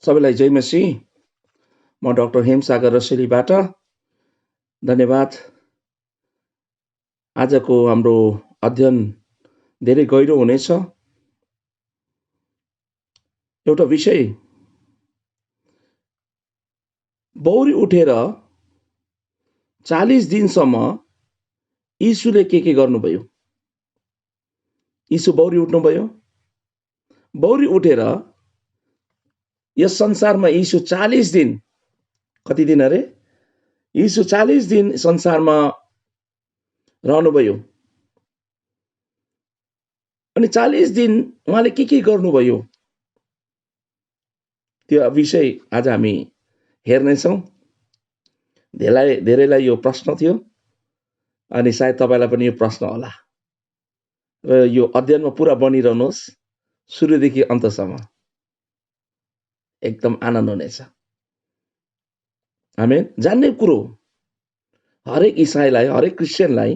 सबैलाई जय मसीह। म डाक्टर हेमसागर रसेलीबाट। धन्यवाद। आजको हाम्रो अध्ययन धेरै गहिरो हुनेछ। एउटा विषय, बौरी उठेर 40 दिनसम्म यीशुले के गर्नुभयो। यीशु बौरी उठ्नुभयो। बौरी उठेर यस संसारमा यीशु 40 दिन, कति दिन अरे? यीशु 40 दिन संसारमा रहनुभयो। अनि 40 दिन उहाँले के गर्नुभयो, त्यो विषय आज हामी हेर्नेछौँ। धेरैलाई यो प्रश्न थियो, अनि सायद तपाईँलाई पनि यो प्रश्न होला, र यो अध्ययनमा पुरा बनिरहनुहोस्, सुरुदेखि अन्तसम्म। एकदम आनन्द हुनेछ। आमेन। जान्ने कुरो, हरेक इसाईलाई, हरेक क्रिस्चियनलाई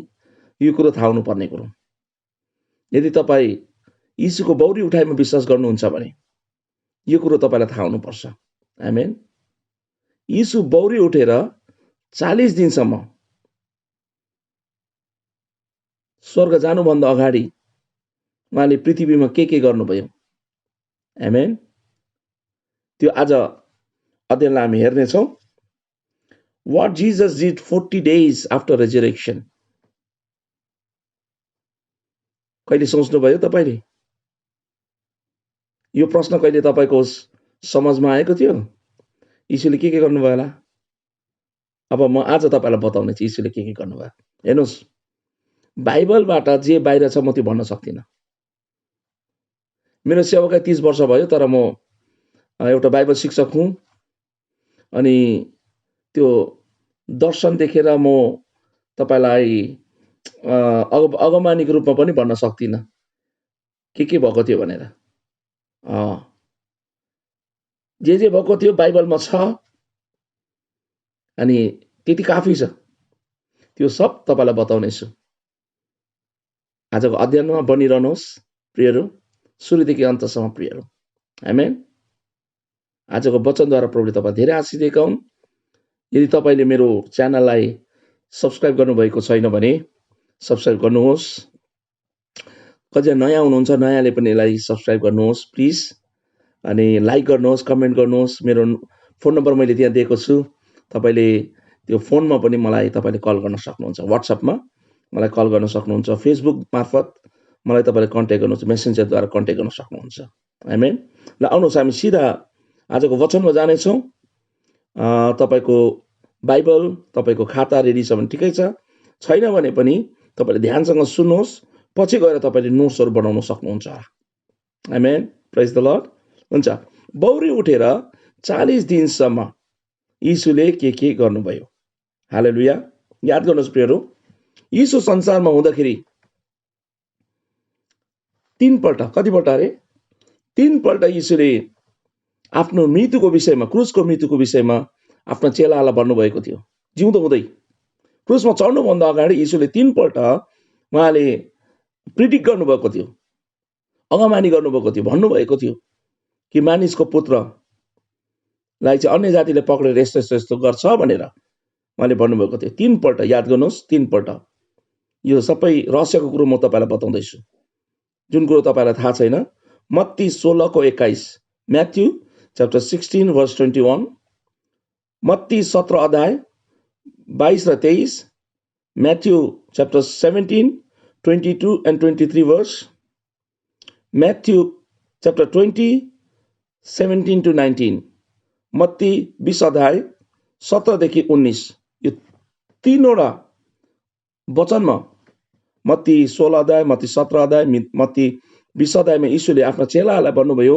यो कुरो थाहा हुनुपर्ने कुरो। यदि तपाईँ यीशुको बौरी उठाइमा विश्वास गर्नुहुन्छ भने यो कुरो तपाईँलाई थाहा हुनुपर्छ। आमेन। यीशु बौरी उठेर 40 दिनसम्म स्वर्ग जानुभन्दा अगाडि उहाँले पृथ्वीमा के गर्नुभयो। आमेन। त्यो आज अध्ययनलाई हामी हेर्नेछौँ। What Jesus did 40 days after resurrection. कहिले सोच्नुभयो तपाईँले? यो प्रश्न कहिले तपाईँको समाजमा आएको थियो? यीशुले के गर्नुभयो होला? अब म आज तपाईँलाई बताउने छु यीशुले के गर्नुभयो। हेर्नुहोस्, बाइबलबाट जे बाहिर छ म त्यो भन्न सक्दिनँ। मेरो सेवाकाई 30 वर्ष भयो, तर म एउटा बाइबल शिक्षक हुँ। अनि त्यो दर्शन देखेर म तपाईलाई अगमानीको रूपमा पनि भन्न सक्दिनँ के भएको थियो भनेर। जे भएको थियो बाइबलमा छ, अनि त्यति काफी छ। त्यो सब तपाईलाई बताउने छु। आजको अध्ययनमा बनिरहनुहोस् प्रियहरू, सुरुदेखि अन्तसम्म प्रियहरू। आमेन। आजको वचनद्वारा प्रभुले तपाईँ धेरै आशीष दिएका हुन्। यदि तपाईँले मेरो च्यानललाई सब्सक्राइब गर्नुभएको छैन भने सब्सक्राइब गर्नुहोस्। कति नयाँ हुनुहुन्छ, नयाँले पनि यसलाई सब्सक्राइब गर्नुहोस् प्लिज। अनि लाइक गर्नुहोस्, कमेन्ट गर्नुहोस्। मेरो फोन नम्बर मैले त्यहाँ दिएको छु। तपाईँले त्यो फोनमा पनि मलाई तपाईँले कल गर्न सक्नुहुन्छ। व्हाट्सएपमा मलाई कल गर्न सक्नुहुन्छ। फेसबुक मार्फत मलाई तपाईँले कन्ट्याक्ट गर्नुहुन्छ। मेसेन्जरद्वारा कन्ट्याक्ट गर्न सक्नुहुन्छ। आमेन। ल आउनुहोस्, हामी सिधा आजको वचनमा जानेछौँ। तपाईँको बाइबल, तपाईँको खाता रेडी छ भने ठिकै छ, छैन भने पनि तपाईँले ध्यानसँग सुन्नुहोस्। पछि गएर तपाईँले नोट्सहरू बनाउन सक्नुहुन्छ। आमेन। प्रेज द लर्ड। हुन्छ। बौरी उठेर 40 दिनसम्म यीशुले के गर्नुभयो। हालेलुया। याद गर्नुहोस् प्रियहरू, यीशु संसारमा हुँदाखेरि 3 पल्ट, कतिपल्ट अरे? 3 पल्ट यीशुले आफ्नो मृत्युको विषयमा, क्रुसको मृत्युको विषयमा आफ्नो चेलालाई भन्नुभएको थियो। जिउँदो हुँदै क्रुसमा चढ्नुभन्दा अगाडि यीशुले 3 पल्ट उहाँले प्रिडिक्ट गर्नुभएको थियो, अगमानी गर्नुभएको थियो, भन्नुभएको थियो कि मानिसको पुत्रलाई चाहिँ अन्य जातिले पक्रेर यस्तो गर्छ भनेर उहाँले भन्नुभएको थियो। 3 पल्ट याद गर्नुहोस्, 3 पल्ट। यो सबै रहस्यको कुरो म तपाईँलाई बताउँदैछु, जुन कुरो तपाईँलाई थाहा छैन। मत्ती 16:21, म्याथ्यू च्याप्टर 16 वर्स 21, मत्ती 17 अध्याय 22 र 23, Matthew chapter 17, 22 and 23 verse, Matthew chapter 20, 17 to 19, मत्ती 20 अध्याय 17 देखि 19। यो 3वटा वचनमा, मत्ती 16 अध्याय, मत्ती 17 अध्याय, मत्ती 20 अध्यायमा यीशुले आफ्ना चेलाहरूलाई भन्नुभयो,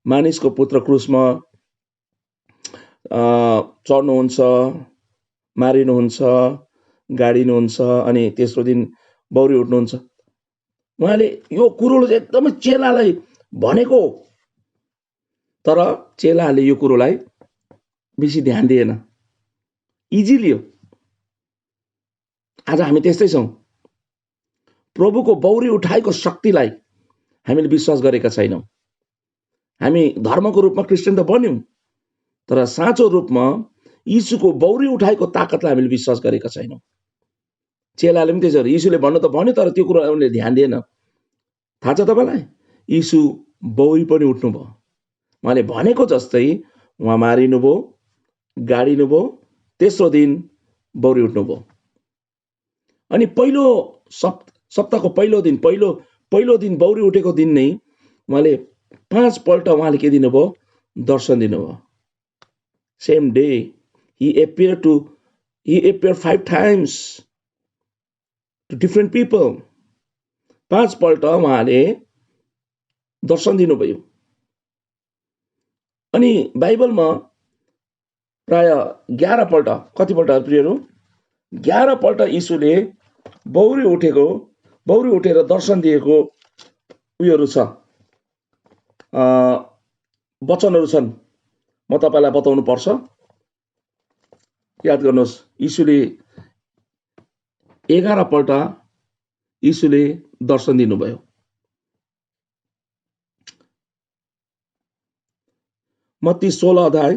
मानिसको पुत्र क्रुसमा चढ्नुहुन्छ, मारिनुहुन्छ, गाडिनुहुन्छ, अनि तेस्रो दिन बौरी उठ्नुहुन्छ। उहाँले यो कुरोले एकदमै चेलालाई भनेको, तर चेलाहरूले यो कुरोलाई बेसी ध्यान दिएन, इजी लियो। आज हामी त्यस्तै छौँ। प्रभुको बौरी उठाइको शक्तिलाई हामीले विश्वास गरेका छैनौँ। हामी धर्मको रूपमा क्रिस्चियन त बन्यौँ, तर साँचो रूपमा यीशुको बौरी उठाएको ताकतलाई हामीले विश्वास गरेका छैनौँ। चेलाले पनि त्यसो यीशुले भन्नु त भन्यो, तर त्यो कुरा उनीहरूले ध्यान दिएन। थाहा छ तपाईँलाई, यीशु बौरी पनि उठ्नुभयो। उहाँले भनेको जस्तै उहाँ मारिनुभयो, गाडिनुभयो, तेस्रो दिन बौरी उठ्नुभयो। अनि पहिलो सप्ताहको पहिलो दिन बौरी उठेको दिन नै उहाँले 5 पल्ट उहाँले के दिनुभयो? दर्शन दिनुभयो। Same day he appeared 5 times to different people. 5 पल्ट उहाँले दर्शन दिनुभयो। अनि बाइबलमा प्राय 11 पल्ट, कति पल्ट प्रियहरू? 11 पल्ट यीशुले बौरी उठेर दर्शन दिएको उयोहरू छ, वचनहरू छन्। म तपाईँलाई बताउनु पर्छ। याद गर्नुहोस्, यीशुले 11 पल्ट यीशुले दर्शन दिनुभयो। मत्ती 16 अध्याय,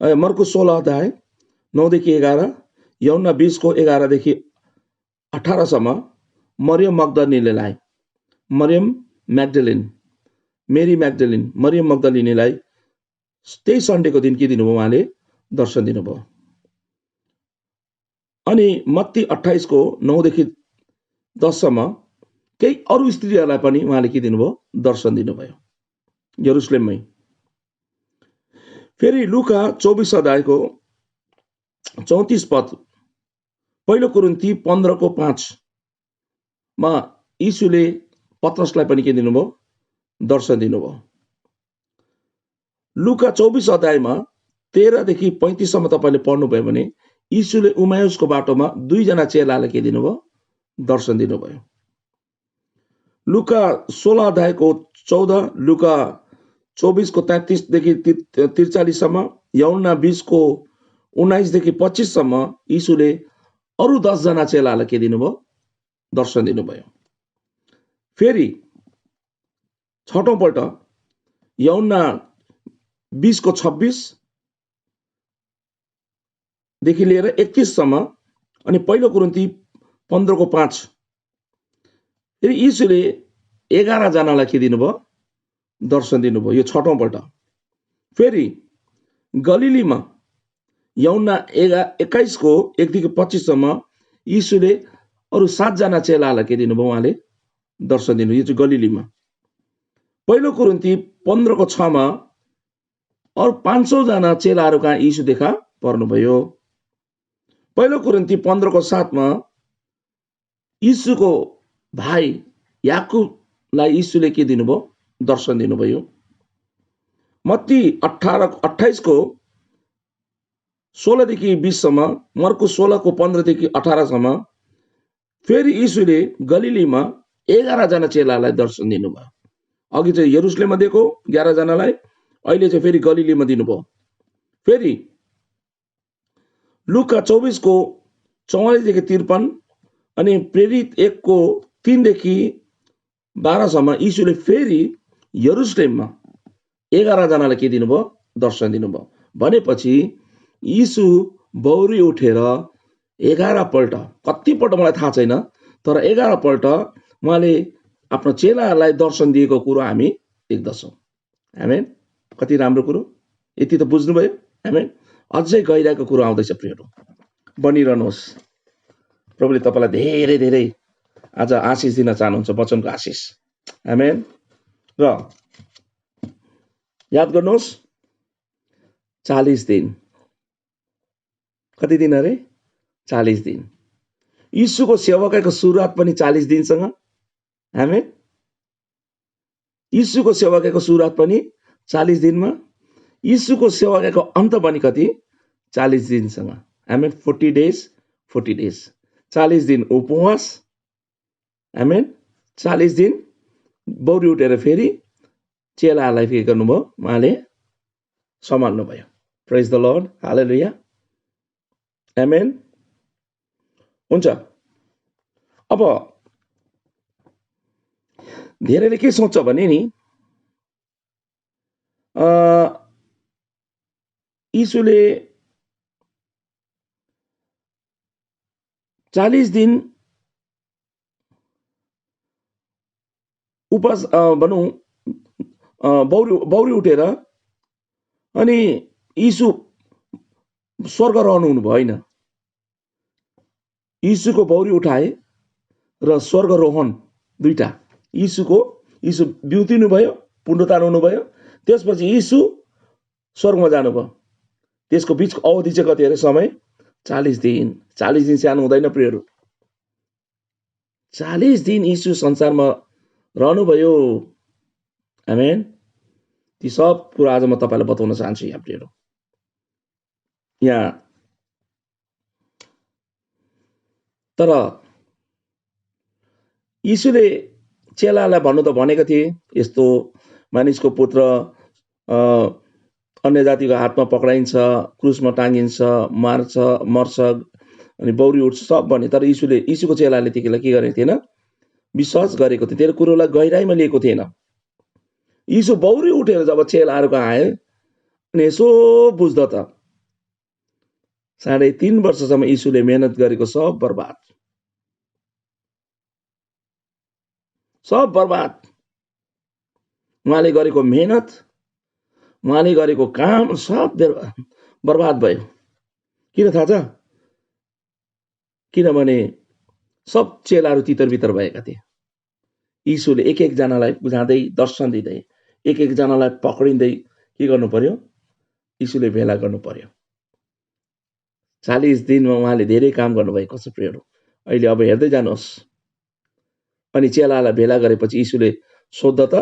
मर्कुस 16 अध्याय 9 देखि 11, यूहन्ना 20 को 11 देखि 18 सम्म मरियम मग्दलिनीलाई, मेरी म्याग्दलिन मरियम मग्दलिनीलाई त्यही सन्डेको दिन के दिनुभयो? उहाँले दर्शन दिनुभयो। अनि मत्ती 28 को 9 देखि 10 सम्म केही अरू स्त्रीहरूलाई पनि उहाँले के दिनुभयो? दर्शन दिनुभयो, यरुशलेममै। फेरि लुका 24 अध्यायको 34 पद, पहिलो कुरिन्थी 15 को 5 मा यीशुले पत्रसलाई पनि के दिनुभयो? दर्शन दिनुभयो। लुका 24 अध्यायमा 13 देखि 35 सम्म तपाईँले पढ्नुभयो भने यीशुले उमायुसको बाटोमा 2 जना चेलालाई के दिनुभयो? दर्शन दिनुभयो। लुका 16 अध्यायको 14, लुका 24 को 33 देखि 43 सम्म, यूहन्ना 20 को 19 देखि 25 सम्म यीशुले अरू 10 जना चेलालाई के दिनुभयो? दर्शन दिनुभयो। फेरि छठौं पल्ट यूहन्ना 20 को 26 देखि लिएर 31 सम्म, अनि पहिलो कुरिन्थी 15 को 5 फेरि यीशुले 11 जनालाई के दिनुभयो? दर्शन दिनुभयो। यो छठौं पल्ट। फेरि गलिलीमा यूहन्ना 21 को 1 देखि 25 सम्म यीशुले अरू 7 जना चेलालाई के दिनुभयो? उहाँले दर्शन दिनुभयो। यो चाहिँ गलिलीमा। पहिलो कुरिन्थी 15 को 6 मा अरू 500 जना चेलाहरू कहाँ यीशु देखा पर्नुभयो। पहिलो कुरिन्थी 15 को 7 मा यीशुको भाइ याकुबलाई यीशुले के दिनुभयो? दर्शन दिनुभयो। मत्ती 28 को 16 देखि 20 सम्म, मर्कुस 16 को 15 देखि 18 सम्म फेरि यीशुले गलिलीमा 11 जना चेलालाई दर्शन दिनुभयो। अघि चाहिँ यरुशलेममा दिएको 11 जनालाई, अहिले चाहिँ फेरि गलिलीमा दिनुभयो। फेरि लुका 24 को 44 देखि 53 अनि प्रेरित 1 को 3 देखि 12 सम्म यीशुले फेरि यरुशलेममा 11 जनालाई के दिनुभयो? दर्शन दिनुभयो। भनेपछि यीशु बौरी उठेर 11 पल्ट, कति पल्ट मलाई थाहा छैन, तर 11 पल्ट उहाँले आफ्नो चेलाहरूलाई दर्शन दिएको कुरो हामी देख्दछौँ। आमेन। कति राम्रो कुरो, यति त बुझ्नुभयो। आमेन। अझै गइरहेको कुरो आउँदैछ प्रियहरू, बनिरहनुहोस्। प्रभुले तपाईँलाई धेरै धेरै आज आशिष दिन चाहनुहुन्छ, वचनको आशिष। आमेन। र याद गर्नुहोस्, 40 दिन, कति दिन अरे? 40 दिन। यीशुको सेवाकाको सुरुवात पनि 40 दिनसँग। आमेन। यीशुको सेवाकाको सुरुवात पनि 40 दिनमा, यीशुको सेवाकाको अन्त पनि कति? 40 दिनसँग। आमेन। 40 days 40 days, 40 दिन उपवास। आमेन। 40 दिन बौरी उठेर फेरि चेलाहरूलाई के गर्नुभयो? उहाँले सम्हाल्नुभयो। प्रेज द लर्ड, हालेलुया। आमेन। हुन्छ। अब धेरैले के सोच्छ भने नि, यीशुले 40 दिन उपवास भनौँ बौरी उठेर अनि यीशु स्वर्ग रहनु हुनुभयो होइन। यीशुको बौरी उठाए र स्वर्गरोहण दुईटा। यीशु बिउतिनु भयो, पुण्यतान हुनुभयो, त्यसपछि यीशु स्वर्गमा जानुभयो। त्यसको बिचको अवधि चाहिँ कति अरे समय? 40 दिन। 40 दिन सानो हुँदैन प्रियहरू। 40 दिन यीशु संसारमा रहनुभयो। आमेन। ती सब कुरा आज म तपाईलाई बताउन चाहन्छु यहाँ प्रियहरू। यहाँ तर यीशुले चेलालाई भन्नु त भनेका थिए, यस्तो मानिसको पुत्र अन्य जातिको हातमा पक्राइन्छ, क्रुसमा टाँगिन्छ, मर्छ अनि बौरी उठ्छ सब भने। तर यीशुको चेलाले त्यतिखेर के गरेको थिएन? विश्वास गरेको थियो, तेरो कुरोलाई गहिराइमा लिएको थिएन। यीशु बौरी उठेर जब चेलाहरूको आए अनि यसो बुझ्दा त 3.5 वर्षसम्म यीशुले मेहनत गरेको सब बर्बाद। उहाँले गरेको मेहनत, उहाँले गरेको काम सब बर्बाद भयो। किन थाहा छ? किनभने सब चेलाहरू तितर-बितर भएका थिए। यीशुले एक जनालाई बुझाउँदै दर्शन दिँदै, एक जनालाई पक्रिँदै के गर्नु पर्यो? यीशुले भेला गर्नु पर्यो। 40 दिनमा उहाँले धेरै काम गर्नुभएको छ प्रियहरू। अहिले अब हेर्दै जानुहोस्। अनि चेलालाई भेला गरेपछि यीशुले सोध्दा त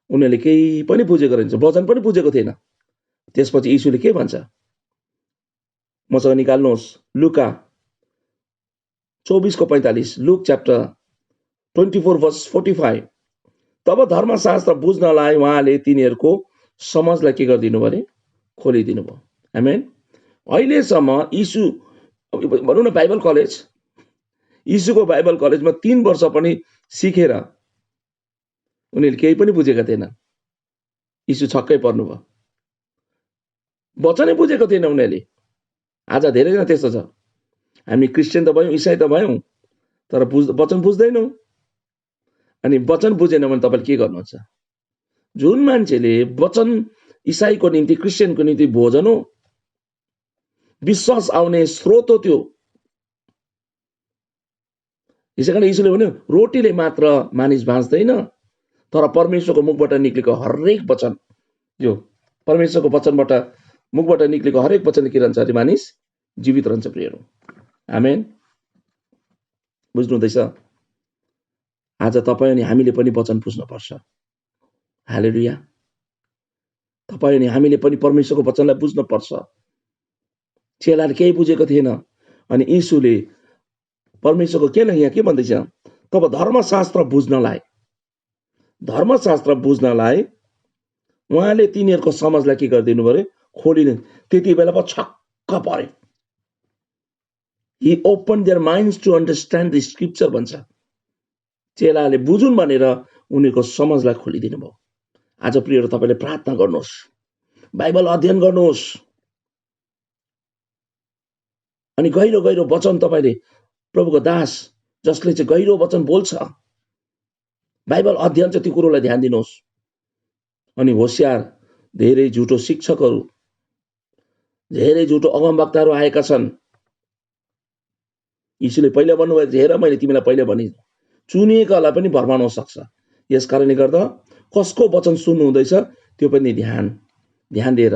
उनीहरूले केही पनि बुझेको रहेछ, वचन पनि बुझेको थिएन। त्यसपछि यीशुले के भन्छ? मसँग निकाल्नुहोस् लुका 24:45, लुक च्याप्टर 24:45। तब धर्मशास्त्र बुझ्नलाई उहाँले तिनीहरूको समझलाई के गरिदिनु भने? खोलिदिनु भयो। आमेन। अहिलेसम्म यीशु भनौँ न बाइबल कलेज, यीशुको बाइबल कलेजमा 3 वर्ष पनि सिकेर उनीहरूले केही पनि बुझेका थिएनन्। यीशु छक्कै पर्नुभयो। वचनै बुझेको थिएन उनीहरूले। आज धेरैजना त्यस्तो छ। हामी क्रिस्चियन त भयौँ, इसाई त भयौँ, तर वचन बुझ्दैनौँ। अनि वचन बुझेन भने तपाईँले के गर्नुहुन्छ? जुन मान्छेले वचन इसाईको निम्ति, क्रिस्चियनको निम्ति भोजन हो, विश्वास आउने स्रोत हो त्यो। यसै कारण यीशुले भन्यो रोटीले मात्र मानिस बाँच्दैन, तर परमेश्वरको मुखबाट निक्लेको हरेक वचन, यो परमेश्वरको वचनबाट मुखबाट निक्लेको हरेक वचनले के रहन्छ अरे? मानिस जीवित रहन्छ प्रियहरू। आमेन। बुझ्नुहुँदैछ? आज तपाईँ अनि हामीले पनि वचन बुझ्नुपर्छ। हालेलुया। तपाईँ अनि हामीले पनि परमेश्वरको वचनलाई बुझ्नुपर्छ। चेलाले केही बुझेको थिएन अनि यीशुले परमेश्वरको यहाँ के भन्दैछ? तब धर्मशास्त्र बुझ्नलाई उहाँले तिनीहरूको समझलाई के गरिदिनु पर्यो? खोलिदिनु। त्यति बेला पो छक्क पर्यो। He opened their minds to understand the scripture भन्छ। चेलाले बुझुन् भनेर उनीहरूको समझलाई खोलिदिनु भयो। आज प्रियहरू तपाईले प्रार्थना गर्नुहोस्, बाइबल अध्ययन गर्नुहोस् अनि गहिरो गहिरो वचन तपाईले प्रभुको दास जसले चाहिँ गहिरो वचन बोल्छ, बाइबल अध्ययन चाहिँ त्यो कुरोलाई ध्यान दिनुहोस्। अनि होशियार धेरै झुटो शिक्षकहरू, धेरै झुटो अगमवक्ताहरू आएका छन्। यीशुले पहिला भन्नुभयो, हेर मैले तिमीलाई पहिला भने चुनिएकालाई पनि भरमाउन सक्छ। यस कारणले गर्दा कसको वचन सुन्नु हुँदैछ त्यो पनि ध्यान दिएर।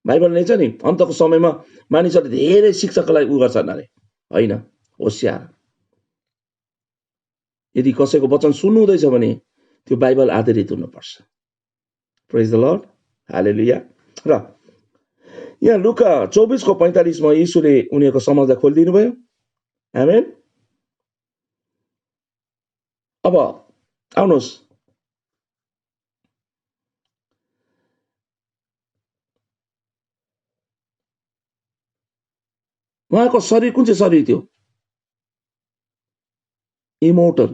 बाइबलले छ नि अन्तको समयमा मानिसहरूले धेरै शिक्षकलाई उ गर्छन् अरे, होइन, होशियार। यदि कसैको वचन सुन्नु हुँदैछ भने त्यो बाइबल आधारित हुनुपर्छ। प्रेज द लर्ड। हालेलुया। र यहाँ लुका 24:45 मा यीशुले उनीहरूको समझलाई खोलिदिनु भयो। आमेन। अब आउनुहोस्, उहाँको शरीर कुन चाहिँ शरीर थियो? इमोर्टल।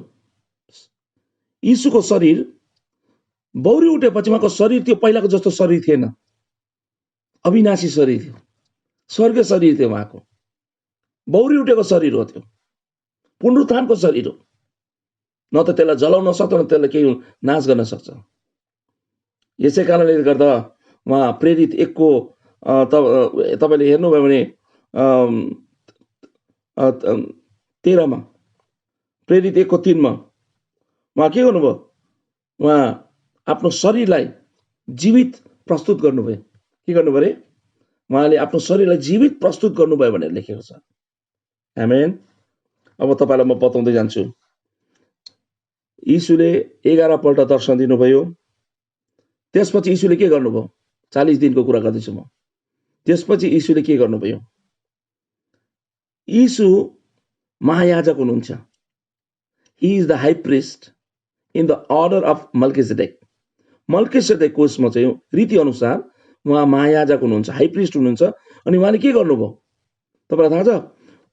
यीशुको शरीर बौरी उठेपछि उहाँको शरीर त्यो पहिलाको जस्तो शरीर थिएन। अविनाशी शरीर थियो, स्वर्गीय शरीर थियो उहाँको, बौरी उठेको शरीर हो त्यो, पुनरुत्थानको शरीर हो। न त त्यसलाई जलाउन सक्छ न त्यसलाई केही नाश गर्न सक्छ। यसै कारणले गर्दा उहाँ प्रेरित 1 को तपाईँले हेर्नुभयो भने 13 मा, प्रेरित 1 को 3 मा उहाँ के गर्नुभयो? उहाँ आफ्नो शरीरलाई जीवित प्रस्तुत गर्नुभयो। के गर्नुभयो अरे? उहाँले आफ्नो शरीरलाई जीवित प्रस्तुत गर्नुभयो भनेर लेखेको छ। आमेन। अब तपाईँलाई म बताउँदै जान्छु। यीशुले 11 पल्ट दर्शन दिनुभयो। त्यसपछि यीशुले के गर्नुभयो? 40 दिनको कुरा गर्दैछु म। त्यसपछि यीशुले के गर्नुभयो? यीशु महायाजक हुनुहुन्छ। He is the high priest in the order of Melchizedek. मल्किसेदेकको उसमा चाहिँ रीति अनुसार उहाँ महायाजक हुनुहुन्छ, हाई प्रिस्ट हुनुहुन्छ। अनि उहाँले के गर्नुभयो तपाईँलाई थाहा छ?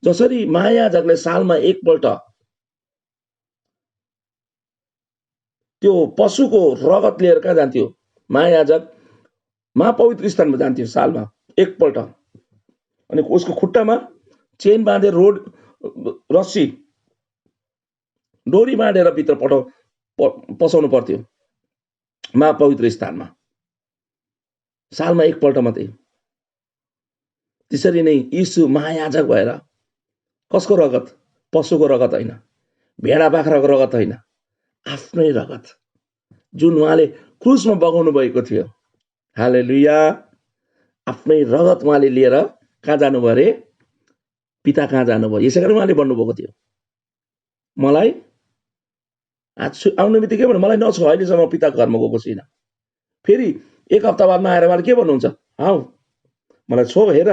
जसरी महायाजकले सालमा एकपल्ट त्यो पशुको रगत लिएर कहाँ जान्थ्यो? महायाजक महापवित्र स्थानमा जान्थ्यो सालमा एकपल्ट। अनि उसको खुट्टामा चेन बाँधेर रस्सी डोरी बाँधेर भित्र पसाउनु पर्थ्यो महापवित्र स्थानमा, सालमा एकपल्ट मात्रै। त्यसरी नै यीशु महायाजक भएर कसको रगत? पशुको रगत होइन, भेडा बाख्राको रगत होइन, आफ्नै रगत जुन उहाँले क्रुसमा बगाउनु भएको थियो। हालेलुया। आफ्नै रगत उहाँले लिएर कहाँ जानुभयो अरे? पिता कहाँ जानुभयो। यसै कारण उहाँले भन्नुभएको थियो, मलाई आज आउने बित्तिकै भने मलाई नछो, अहिलेसम्म पिताको घरमा गएको छैन। फेरि 1 हप्ता बादमा आएर उहाँले के भन्नुहुन्छ? आऊ मलाई छो, हेर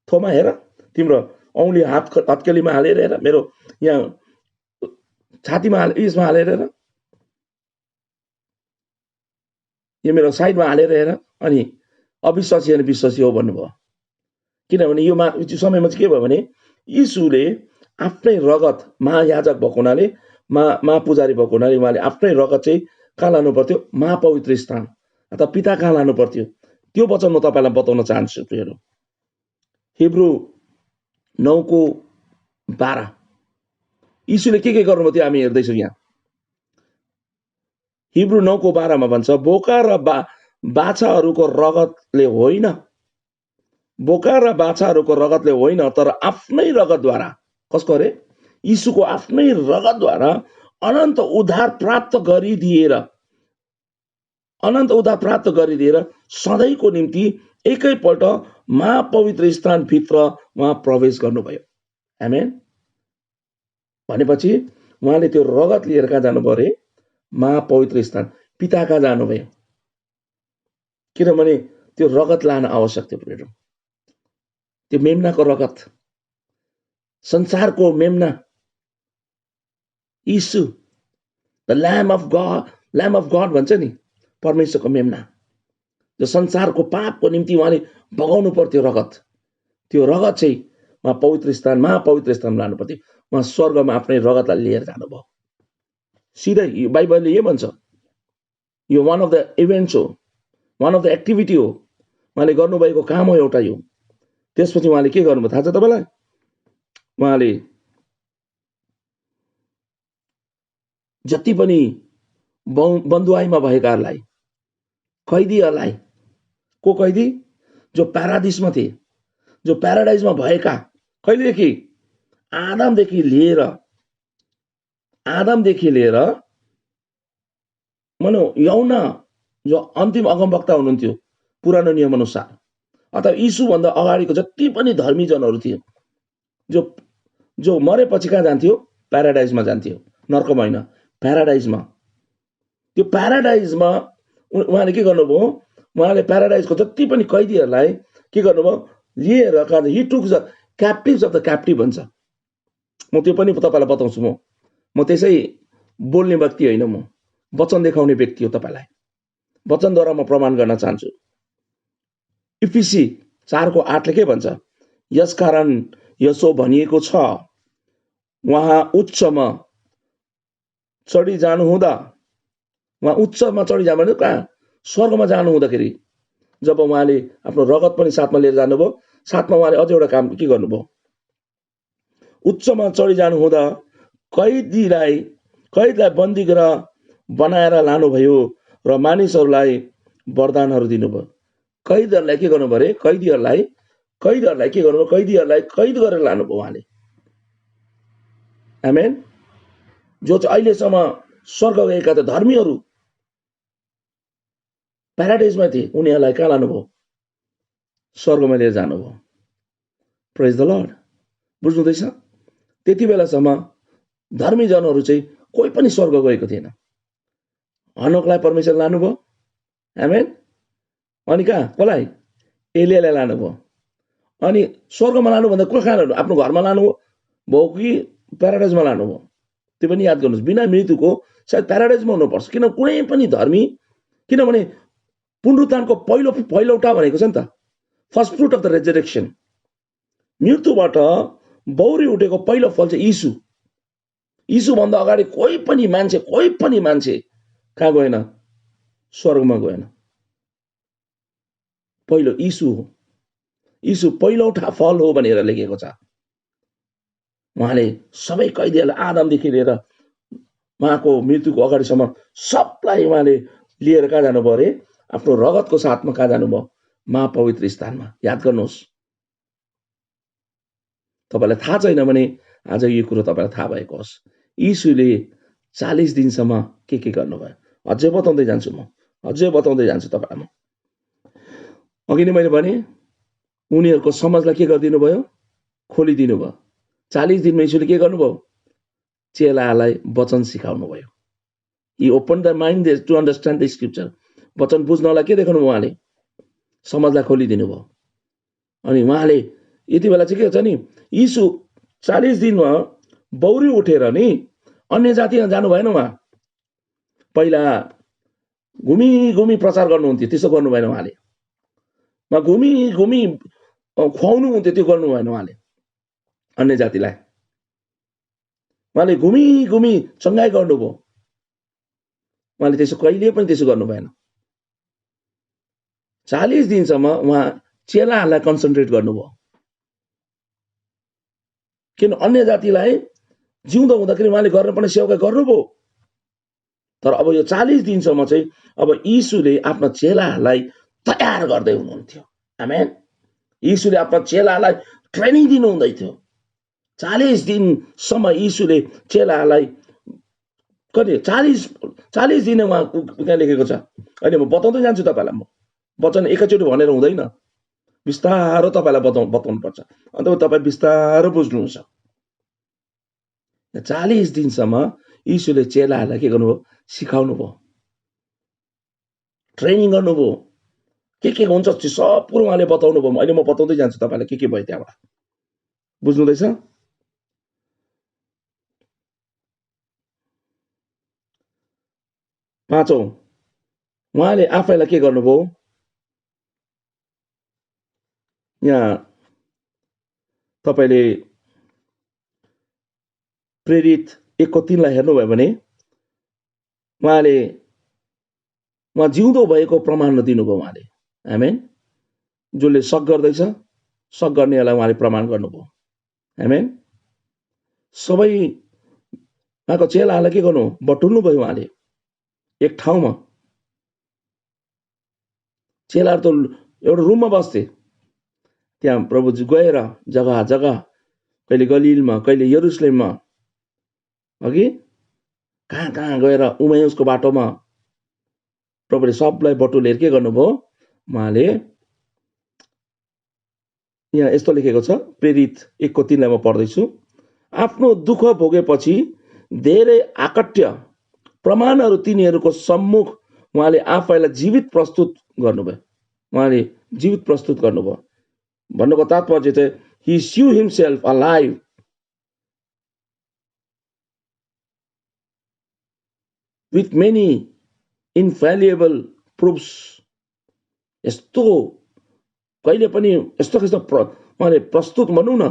थोमा, हेर तिम्रो औँली हत्केलीमा हालेर हेर, मेरो यहाँ छातीमा यसमा हालेर हेर, यो मेरो साइडमा हालेर हेर। अनि अविश्वासी अनि विश्वासी हो भन्नुभयो। किनभने यो समयमा चाहिँ के भयो भने यीशुले आफ्नै रगत महायाजक भएको हुनाले, महापुजारी भएको हुनाले उहाँले आफ्नै रगत चाहिँ कहाँ लानु पर्थ्यो? महापवित्र स्थान अथवा पिता कहाँ लानु पर्थ्यो। त्यो वचन म तपाईँलाई बताउन चाहन्छु प्रियहरू। हिब्रू 9 को 12 यीशुले के गर्नुभयो त्यो हामी हेर्दैछौँ यहाँ। हिब्रू 9 को 12 मा भन्छ, बोका र बाछाहरूको रगतले होइन, बोका र बाछाहरूको रगतले होइन, तर आफ्नै रगतद्वारा। कसको अरे? यीशुको आफ्नै रगतद्वारा अनन्त उद्धार प्राप्त गरिदिएर सधैँको निम्ति एकैपल्ट महापवित्र स्थान भित्र उहाँ प्रवेश गर्नुभयो। आमेन। भनेपछि उहाँले त्यो रगत लिएर कहाँ जानुभयो अरे? महापवित्र स्थान पिता कहाँ जानुभयो। किनभने त्यो रगत लान आवश्यक थियो प्रियहरू। त्यो मेम्नाको रगत, संसारको मेम्ना यीशु, द ल्याम्ब अफ गड भन्छ नि, परमेश्वरको मेम्ना, जो संसारको पापको निम्ति उहाँले बगाउनु पर्थ्यो रगत। त्यो रगत चाहिँ उहाँ महापवित्र स्थान लानु पर्थ्यो। उहाँ स्वर्गमा आफ्नै रगतलाई लिएर जानुभयो। सिधै बाइबलले यो भन्छ, यो वान अफ द इभेन्ट्स हो, वान अफ द एक्टिभिटी हो, उहाँले गर्नुभएको काम हो एउटा यो। त्यसपछि उहाँले के गर्नुभयो थाहा छ तपाईँलाई? उहाँले जति पनि बन्दुवाईमा भएकाहरूलाई, कैदीहरूलाई, को कैदी? जो प्यारादिसमा थिए, जो प्याराडाइजमा भएका, कहिलेदेखि? आदमदेखि लिएर मानौ यौना जो अन्तिम अगमवक्ता हुनुहुन्थ्यो पुरानो नियम अनुसार, अथवा यीशुभन्दा अगाडिको जति पनि धर्मीजनहरू थियो, जो मरेपछि कहाँ जान्थ्यो? प्याराडाइजमा जान्थ्यो, नर्कमा होइन, प्याराडाइजमा। त्यो प्याराडाइजमा उहाँले के गर्नुभयो? उहाँले प्याराडाइजको जति पनि कैदीहरूलाई के गर्नुभयो? लिएर कहाँ? He took the captives of the captive भन्छ। म त्यो पनि तपाईँलाई बताउँछु। म त्यसै बोल्ने व्यक्ति होइन, म वचन देखाउने व्यक्ति हो। तपाईँलाई वचनद्वारा म प्रमाण गर्न चाहन्छु। इफिसी 4 को 8 ले के भन्छ? यसकारण यसो भनिएको छ, उहाँ उच्चमा चढी जानु हुँदा, उहाँ उच्चमा चढी जानु कहाँ? स्वर्गमा जानु हुँदाखेरि जब उहाँले आफ्नो रगत पनि साथमा लिएर जानुभयो, साथमा उहाँले अझ एउटा काम के गर्नुभयो, उच्चमा चढिजानु हुँदा कैदीलाई बन्दी गरेर बनाएर लानुभयो र मानिसहरूलाई वरदानहरू दिनुभयो। कैदीहरूलाई के गर्नुभयो अरे? कैदीहरूलाई के गर्नुभयो? कैदीहरूलाई कैद गरेर लानुभयो उहाँले। आमेन। जो चाहिँ अहिलेसम्म स्वर्ग गएका त धर्मीहरू प्याराडाइजमा थिए, उनीहरूलाई कहाँ लानुभयो? स्वर्गमा लिएर जानुभयो। प्रेज द लर्ड। बुझ्नुहुँदैछ? त्यति बेलासम्म धर्मी जनहरू चाहिँ कोही पनि स्वर्ग गएको थिएन। हनोकलाई परमेश्वर लानुभयो। आमेन। अनि कहाँ? कसलाई? एलियालाई लानुभयो। अनि स्वर्गमा लानुभन्दा कहाँ लानु? आफ्नो घरमा लानुभयो कि प्याराडाइजमा लानुभयो? त्यो पनि याद गर्नुहोस्। बिना मृत्युको सायद प्याराडाइजमा हुनुपर्छ। किन कुनै पनि धर्मी, किनभने पुनरुत्थानको पहिलौटा भनेको छ नि त, first fruit of the resurrection. मृत्युबाट बौरी उठेको पहिलो फल चाहिँ यीशु। यीशुभन्दा अगाडि कोही पनि मान्छे कहाँ गएन? स्वर्गमा गएन। पहिलो यीशु हो। यीशु पहिलौटा फल हो भनेर लेखेको छ। उहाँले सबै कैदीहरूलाई आदमदेखि लिएर उहाँको मृत्युको अगाडिसम्म सबलाई उहाँले लिएर कहाँ जानुभयो अरे? आफ्नो रगतको साथमा कहाँ जानुभयो? महापवित्र स्थानमा। याद गर्नुहोस्। तपाईँलाई थाहा छैन भने आज यो कुरो तपाईँलाई थाहा भएको होस्। यीशुले 40 दिनसम्म के गर्नुभयो? अझै बताउँदै जान्छु तपाईँलाई। अघि नै मैले भने उनीहरूको समाजलाई के गरिदिनु भयो? खोलिदिनु भयो। 40 दिनमा यीशुले के गर्नुभयो? चेलाहरूलाई वचन सिकाउनु भयो। He opened their mind to understand the scripture. वचन बुझ्नलाई के देखाउनु भयो? उहाँले समाजलाई खोलिदिनु भयो। अनि उहाँले यति बेला चाहिँ के छ नि, यीशु 40 दिनमा बौरी उठेर नि अन्य जातिमा जानु भएन। उहाँ पहिला घुमी प्रचार गर्नुहुन्थ्यो, त्यसो गर्नु भएन उहाँले। घुमी खुवाउनु हुन्थ्यो, त्यो गर्नु भएन उहाँले। अन्य जातिलाई उहाँले घुमी चङ्गाई गर्नुभयो। उहाँले त्यसो कहिले पनि त्यसो गर्नु भएन। 40 दिनसम्म उहाँ चेलाहरूलाई कन्सन्ट्रेट गर्नुभयो। किन? अन्य जातिलाई जिउँदो हुँदाखेरि उहाँले गर्नुपर्ने सेवा गर्नुभयो। तर अब यो 40 दिनसम्म चाहिँ अब यीशुले आफ्ना चेलाहरूलाई तयार गर्दै हुनुहुन्थ्यो। आमेन। यीशुले आफ्ना चेलाहरूलाई ट्रेनिङ दिनुहुँदै थियो। 40 दिनसम्म यीशुले चेलाहरूलाई कति 40 दिन उहाँ त्यहाँ लेखेको छ। अहिले म बताउँदै जान्छु तपाईँलाई। म वचन एकैचोटि भनेर हुँदैन, बिस्तारो तपाईँलाई बताउनु पर्छ। अन्त तपाईँ बिस्तारो बुझ्नुहुन्छ। 40 दिनसम्म यीशुले चेलाहरूलाई के गर्नुभयो? सिकाउनु भयो, ट्रेनिङ गर्नुभयो। के हुन्छ त्यो सब कुरो उहाँले बताउनु भयो। अहिले म बताउँदै जान्छु तपाईँलाई के भयो त्यहाँबाट। बुझ्नुहुँदैछ? पाँचौं, उहाँले आफैलाई के गर्नुभयो? यहाँ तपाईँले प्रेरित 1:3 हेर्नुभयो भने उहाँ जिउँदो भएको प्रमाण दिनुभयो उहाँले। आमेन। जसले शक गर्दैछ, शक गर्नेहरूलाई उहाँले प्रमाण गर्नुभयो। आमेन। सबै उहाँको चेलाहरूलाई के गर्नु? बटुल्नु भयो उहाँले एक ठाउँमा। चेलाहरू त एउटा रुममा बस्थे। त्यहाँ प्रभुजी गएर जग्गा जग्गा, कहिले गलिलमा, कहिले यरुशलेममा, अघि कहाँ गएर उमायुसको बाटोमा प्रभुले सबलाई बटुलेर के गर्नुभयो? उहाँले यहाँ यस्तो लेखेको छ, प्रेरित 1:3 म पढ्दैछु। आफ्नो दुःख भोगेपछि धेरै आकट्य प्रमाणहरू तिनीहरूको सम्मुख उहाँले आफैलाई जीवित प्रस्तुत गर्नुभयो। उहाँले जीवित प्रस्तुत गर्नुभयो भन्नुको तात्पर्य चाहिँ he slew himself alive with many infallible proofs. यस्तो कहिले पनि यस्तो उहाँले प्रस्तुत भनौँ न,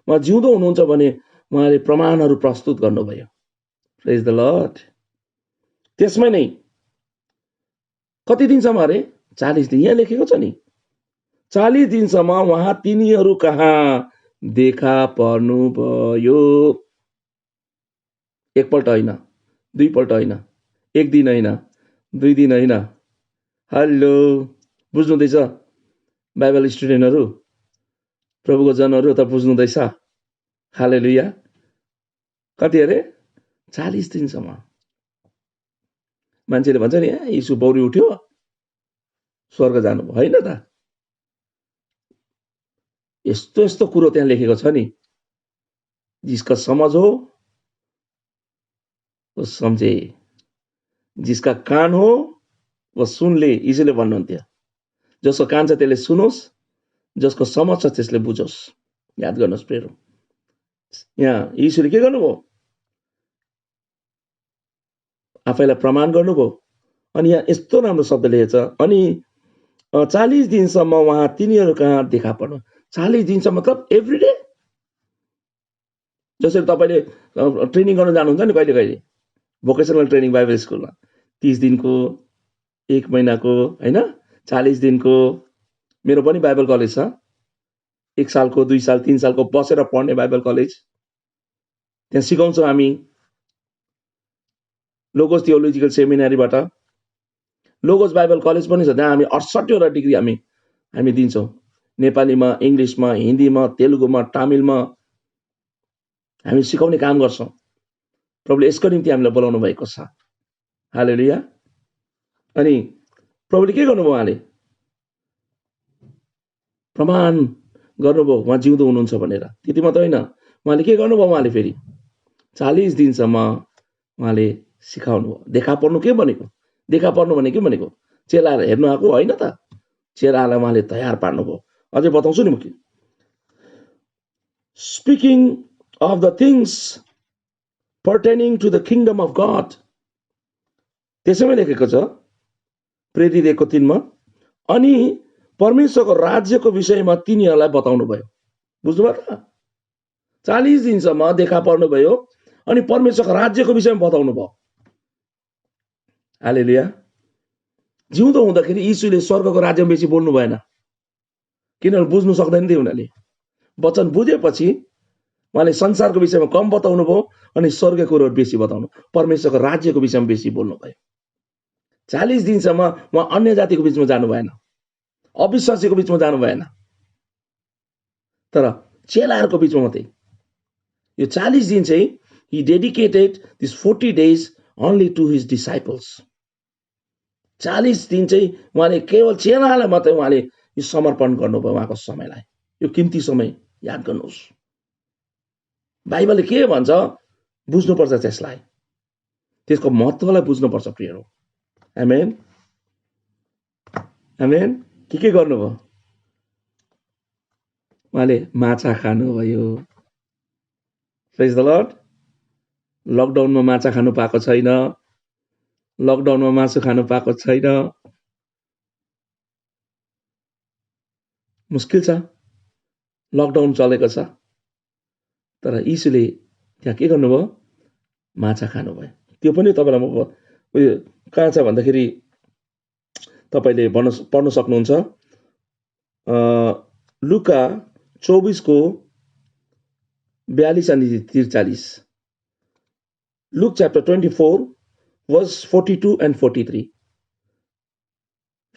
उहाँ जिउँदो हुनुहुन्छ भने उहाँले प्रमाणहरू प्रस्तुत गर्नुभयो। प्रेज द लर्ड। त्यसमै नै कति दिनसम्म अरे? 40 दिन यहाँ लेखेको छ नि। 40 दिनसम्म उहाँ तिनीहरू कहाँ देखा पर्नुभयो। एकपल्ट होइन, दुईपल्ट होइन, एक दिन होइन, 2 दिन होइन। हेलो, बुझ्नुहुँदैछ बाइबल स्टुडेन्टहरू, प्रभुको जनहरू त बुझ्नुहुँदैछ? हालेलुया। कति अरे? 40 दिनसम्म। मान्छेले भन्छ नि यीशु बौरी उठ्यो स्वर्ग जानुभयो, होइन त। यस्तो यस्तो कुरो त्यहाँ लेखेको छ नि। जिसका समझ हो वो समझे, जिसका कान हो वो सुन ले, यीशुले भन्नुहुन्थ्यो। जसको कान छ त्यसले सुनोस्, जसको समझ छ त्यसले बुझोस्। याद गर्नुहोस् प्रियहरू, यहाँ यीशुले के गर्नुभयो? आफैलाई प्रमाण गर्नुभयो। अनि यहाँ यस्तो राम्रो शब्द लेखेछ, अनि 40 दिनसम्म उहाँ तिनीहरू कहाँ देखा पर्नु। 40 दिनसम्म मतलब एभ्री डे। जसरी तपाईँले ट्रेनिङ गर्न जानुहुन्छ नि कहिले कहिले, भोकेसनल ट्रेनिङ बाइबल स्कुलमा 30 दिनको, 1 महिनाको, होइन, 40 दिनको। मेरो पनि बाइबल कलेज छ, 1 सालको, 2 साल, 3 सालको बसेर पढ्ने बाइबल कलेज। त्यहाँ सिकाउँछौँ हामी लोगोस थियोलोजिकल सेमिनारीबाट। लोगोस बाइबल कलेज पनि छ, त्यहाँ हामी 68वटा डिग्री हामी दिन्छौँ। नेपालीमा, इङ्ग्लिसमा, हिन्दीमा, तेलुगुमा, तामिलमा हामी सिकाउने काम गर्छौँ। प्रभुले यसको निम्ति हामीलाई बोलाउनु भएको छ। हालेलुया। अनि प्रभुले के गर्नुभयो? उहाँले प्रमाण गर्नुभयो उहाँ जिउँदो हुनुहुन्छ भनेर। त्यति मात्र होइन, उहाँले के गर्नुभयो? उहाँले फेरि 40 दिनसम्म उहाँले सिकाउनु भयो। देखा पर्नु के भनेको? देखा पर्नु भने के भनेको? चेलाहरू हेर्नु आएको होइन त, चेलाहरूलाई उहाँले तयार पार्नुभयो। अझै बताउँछु नि म के। Speaking of the things pertaining to the kingdom of God, त्यसैमा लेखेको छ प्रेरित 1:3 मा। अनि परमेश्वरको राज्यको विषयमा तिनीहरूलाई बताउनु भयो। बुझ्नुभयो त? 40 दिनसम्म देखा पर्नुभयो अनि परमेश्वरको राज्यको विषयमा बताउनु भयो। हालेलुया। जिउँदो हुँदाखेरि यीशुले स्वर्गको राज्यमा बेसी बोल्नु भएन, किनभने बुझ्नु सक्दैन थियो उनीहरूले। वचन बुझेपछि उहाँले संसारको विषयमा कम बताउनु भयो अनि स्वर्गको कुरोहरू बेसी बताउनु, परमेश्वरको राज्यको विषयमा बेसी बोल्नु भयो। 40 दिनसम्म उहाँ अन्य जातिको बिचमा जानु भएन, अविश्वासीको बिचमा जानु भएन, तर चेलाहरूको बिचमा मात्रै। यो 40 दिन चाहिँ he dedicated this 40 days only to his disciples। 40 दिन चाहिँ उहाँले केवल चेलालाई मात्रै उहाँले यो समर्पण गर्नुभयो, उहाँको समयलाई। यो किम्ती समय याद गर्नुहोस्। बाइबलले के भन्छ बुझ्नुपर्छ, त्यसलाई, त्यसको महत्त्वलाई बुझ्नुपर्छ प्रियहरू। आमेन, आमेन। के गर्नुभयो? उहाँले माछा खानुभयो। Praise the lord. लकडाउनमा माछा खानु पाएको छैन, लकडाउनमा मासु खानु पाएको छैन, मुस्किल छ, लकडाउन चलेको छ। तर यीशुले त्यहाँ के गर्नुभयो? माछा खानुभयो। त्यो पनि तपाईँलाई म उयो कहाँ छ भन्दाखेरि तपाईँले पढ्न सक्नुहुन्छ, लुका 24:42 अनि 43। Luke chapter 24 verse 42 and 43।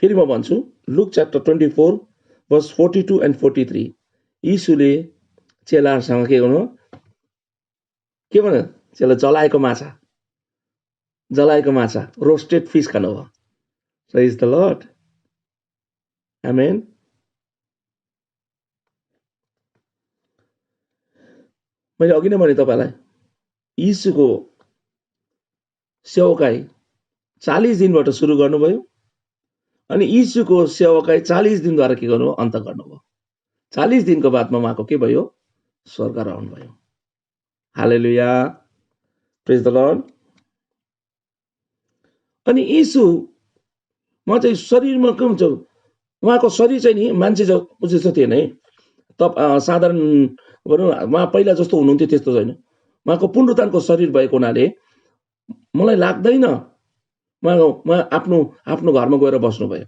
फेरि म भन्छु, लुक च्याप्टर 24 वर्स 42 and 43। यीशुले चेलाहरूसँग के गर्नु? के भन्नु? चेला जलाएको माछा, रोस्टेड फिस खानुभयो। Praise the Lord. आमेन। मैले अघि नै भने तपाईँलाई, यीशुको सेवकाई 40 दिनबाट सुरु गर्नुभयो अनि यीशुको सेवकाई 40 दिनद्वारा के गर्नुभयो? अन्त गर्नुभयो। 40 दिनको बादमा उहाँको के भयो? स्वर्ग रहनु भयो। हालेलुया। प्रेज द लर्ड। अनि यीशु म चाहिँ शरीरमा के हुन्छ? उहाँको शरीर चाहिँ नि मान्छे जस्तो थिएन है। साधारण भनौँ उहाँ पहिला जस्तो हुनुहुन्थ्यो त्यस्तो छैन। उहाँको पुनरुत्थानको शरीर भएको हुनाले मलाई लाग्दैन उहाँ आफ्नो घरमा गएर बस्नुभयो।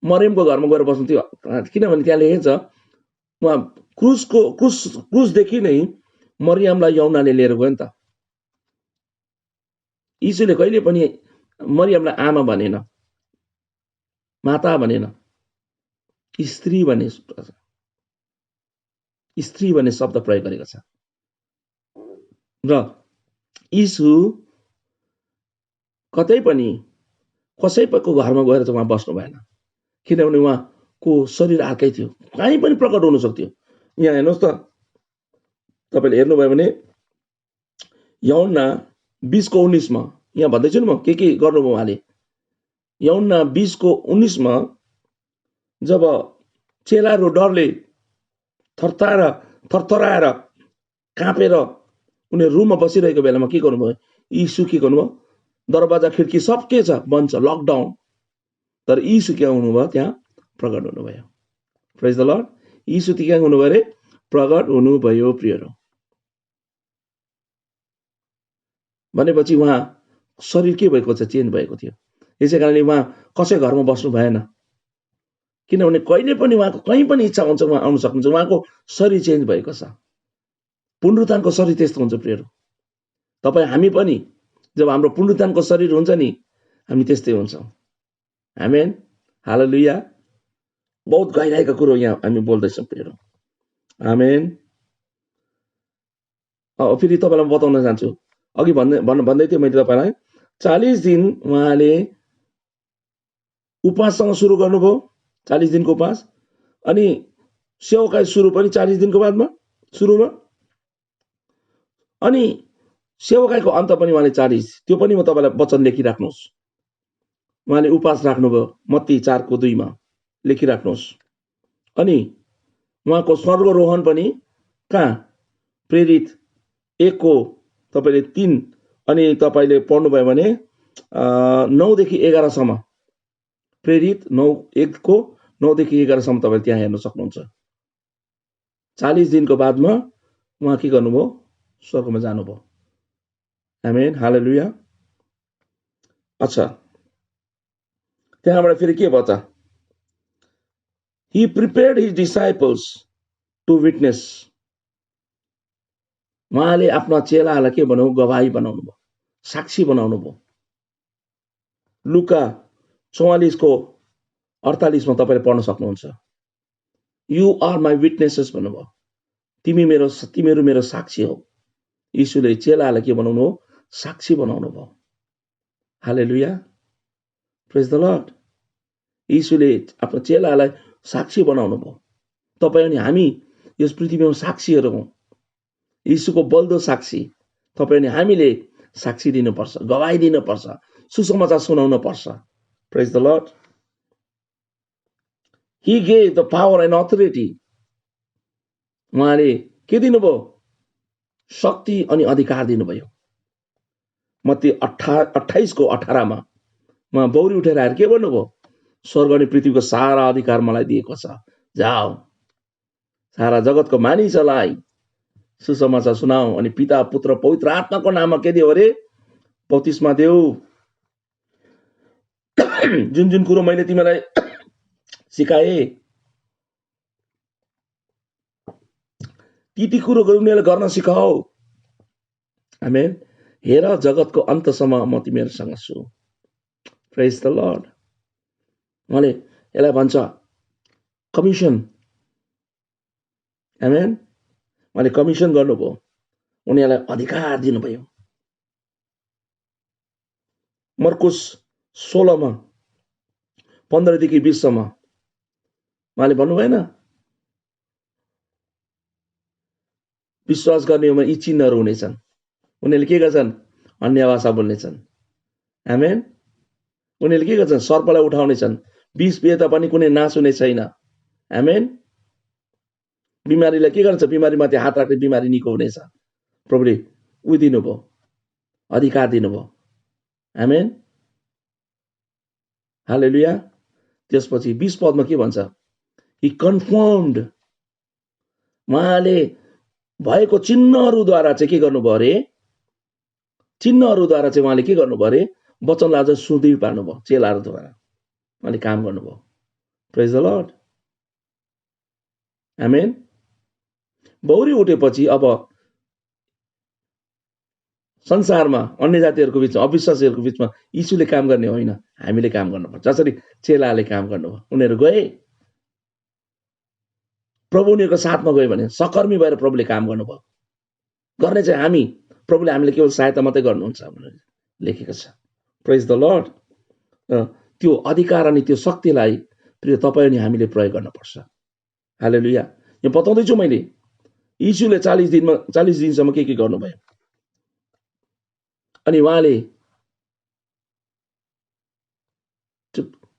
मरियमको घरमा गएर बस्नु थियो, किनभने त्यहाँ लेखेको छ उहाँ क्रुसदेखि नै मरियमलाई यौनाले लिएर गयो नि त। यीशुले कहिले पनि मरियमलाई आमा भनेन, माता भनेन, स्त्री भन्ने शब्द प्रयोग गरेको छ। र यीशु कतै पनि कसैको घरमा गएर चाहिँ उहाँ बस्नु भएन, किनभने उहाँको शरीर अर्कै थियो, कहीँ पनि प्रकट हुन सक्थ्यो। यहाँ हेर्नुहोस् त, तपाईँले हेर्नुभयो भने यूहन्ना 20:19 यहाँ भन्दैछु नि म के गर्नुभयो उहाँले। यूहन्ना 20:19 जब चेलाहरू डरले थरथराएर काँपेर उनीहरू रुममा बसिरहेको बेलामा के गर्नुभयो, यीशु के गर्नुभयो, दरवाजा खिड्की सब के छ, बन्द छ, लकडाउन, तर यीशु के हुनुभयो, त्यहाँ प्रकट हुनुभयो। प्रेज द लर्ड। यीशु के हुनुभयो अरे, प्रकट हुनुभयो प्रियहरू। भनेपछि उहाँ शरीर के भएको छ, चेन्ज भएको थियो। यसै कारणले उहाँ कसै घरमा बस्नु भएन, किनभने कहिले पनि उहाँको कहीँ पनि इच्छा हुन्छ उहाँ आउन सक्नुहुन्छ। उहाँको शरीर चेन्ज भएको छ। पुनरुत्थानको शरीर त्यस्तो हुन्छ प्रियहरू। तपाईँ हामी पनि जब हाम्रो पुनरुत्थानको शरीर हुन्छ नि, हामी त्यस्तै हुन्छौँ। आमेन, हालेलुया। बहुत गहिराईको कुरो यहाँ हामी बोल्दैछौँ प्रियहरू। आमेन। फेरि तपाईँलाई बताउन चाहन्छु, अघि भन्दै थिएँ मैले तपाईँलाई, 40 दिन उहाँले उपवाससँग सुरु गर्नुभयो, 40 दिनको उपवास, अनि सेवाकाई सुरु पनि 40 दिनको बादमा सुरुमा, अनि सेवाकाईको अन्त पनि उहाँले 40, त्यो पनि म तपाईँलाई वचन लेखिराख्नुहोस्। उहाँले उपवास राख्नुभयो, मत्ती 4:2 लेखिराख्नुहोस्। अनि उहाँको स्वर्गरोहण पनि कहाँ, प्रेरित 1 तपाईँले 3 अनि तपाईँले पढ्नुभयो भने 9देखि 11सम्म, प्रेरित 1:9देखि 11सम्म तपाईँले त्यहाँ हेर्न सक्नुहुन्छ। 40 दिनको बादमा उहाँ के गर्नुभयो, स्वर्गमा जानुभयो। आमेन, हालेलुया। अच्छा, त्यहाँबाट फेरि के भयो त, he prepared his disciples to witness, उहाँले आफ्ना चेलाहरूलाई के बनाउनु, गवाही बनाउनु भयो, साक्षी बनाउनु भयो। लुका 44:48 तपाईँले पढ्न सक्नुहुन्छ। यु आर माई विटनेसेस भन्नुभयो, तिमीहरू मेरो साक्षी हो। यीशुले चेलाहरूलाई के बनाउनु हो, साक्षी बनाउनु भयो। हालेलुया, प्रेज द लर्ड। यीशुले आफ्नो चेलाहरूलाई साक्षी बनाउनु भयो। तपाईँ अनि हामी यस पृथ्वीमा साक्षीहरू हौँ, यीशुको बल्दो साक्षी। तपाईँ अनि हामीले साक्षी दिनुपर्छ, गवाही दिनुपर्छ, सुसमाचार सुनाउन पर्छ। Praise the Lord. He gave the power and authority, उहाँले के दिनुभयो, शक्ति अनि अधिकार दिनुभयो। मत्ती 28:18 उहाँ बौरी उठेर आएर के भन्नुभयो, स्वर्ग अनि पृथ्वीको सारा अधिकार मलाई दिएको छ, जाओ सारा जगतको मानिसहरूलाई सुसमाचार सुनाऊ, अनि पिता पुत्र पवित्र आत्माको नाममा के दियो अरे, बप्तिस्मा देऊ। जुन जुन कुरो मैले तिमीलाई सिकाए ती कुरोहरू उनीहरूले गर्न सिकाऊ। आमेन। हेर, जगतको अन्तसम्म म तिमीहरूसँग छु। प्रेज द लर्ड। उहाँले यसलाई भन्छ कमिसन। आमेन। उहाँले कमिसन गर्नुभयो, उनीहरूलाई अधिकार दिनुभयो। मर्कुस 16:15देखि 20सम्म उहाँले भन्नु भएन, विश्वास गर्नेमा यी चिन्हहरू हुनेछन्, उनीहरूले के गर्छन्, अन्य भाषा बोल्नेछन्। आमेन। उनीहरूले के गर्छन्, सर्पलाई उठाउनेछन्, विष पिए पनि कुनै नाश हुने छैन। आमेन। बिमारीलाई के गर्छ, बिमारीमाथि हात राख्ने बिमारी निको हुनेछ। प्रभुले उयो दिनुभयो, अधिकार दिनुभयो। आमेन, हालेलुया। त्यसपछि 20 पदमा के भन्छ, ही कन्फर्म्ड, उहाँले भएको चिन्हहरूद्वारा चाहिँ के गर्नुभयो अरे, चिन्हहरूद्वारा चाहिँ उहाँले के गर्नुभयो अरे, वचनलाई अझ सुदृढ पार्नुभयो। चेलाहरूद्वारा उहाँले काम गर्नुभयो। प्रेज द लर्ड, आमेन। बौरी उठेपछि अब संसारमा अन्य जातिहरूको बिचमा, अविश्वासीहरूको बिचमा यीशुले काम गर्ने होइन, हामीले काम गर्नुपर्छ। जसरी चेलाले काम गर्नुभयो, उनीहरू गए, प्रभु उनीहरूको साथमा गयो भने सकर्मी भएर प्रभुले काम गर्नुभयो। गर्ने चाहिँ हामी, प्रभुले हामीले केवल सहायता मात्रै गर्नुहुन्छ भनेर लेखेको छ। प्रेज द लर्ड। त्यो अधिकार अनि त्यो शक्तिलाई प्रिय तपाईँ अनि हामीले प्रयोग गर्नुपर्छ। हालेलुया। यो बताउँदैछु मैले, यीशुले 40 दिनसम्म के गर्नुभयो, अनि उहाँले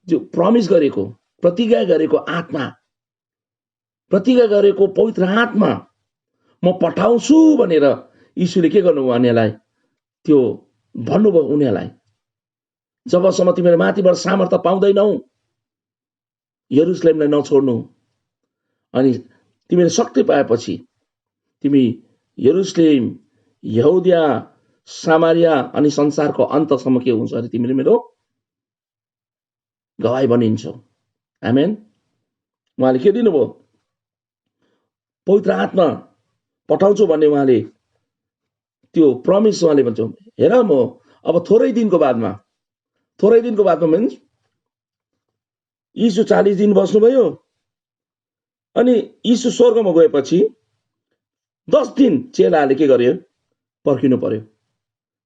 जो प्रमिस गरेको, प्रतिज्ञा गरेको आत्मा, प्रतिज्ञा गरेको पवित्र आत्मा म पठाउँछु भनेर यीशुले के गर्नुभयो उनीहरूलाई, त्यो भन्नुभयो उनीहरूलाई, जबसम्म तिमीहरू माथिबाट सामर्थ्य पाउँदैनौ यरुशलेमलाई नछोड्नु, अनि तिमीले शक्ति पाएपछि तिमी यरुशलेम, यहुदिया, सामरिया अनि संसारको अन्तसम्म के हुन्छ अरे तिमीले मेरो गवाही बनिन्छौ। आमेन। उहाँले के दिनुभयो, पवित्र आत्मा पठाउँछु भन्ने उहाँले त्यो प्रमिस उहाँले भन्छ। हेर म अब थोरै दिनको बादमा मिन्स यीशु 40 दिन बस्नुभयो, अनि यीशु स्वर्गमा गएपछि 10 दिन चेलाहरूले के गर्यो, पर्खिनु पर्यो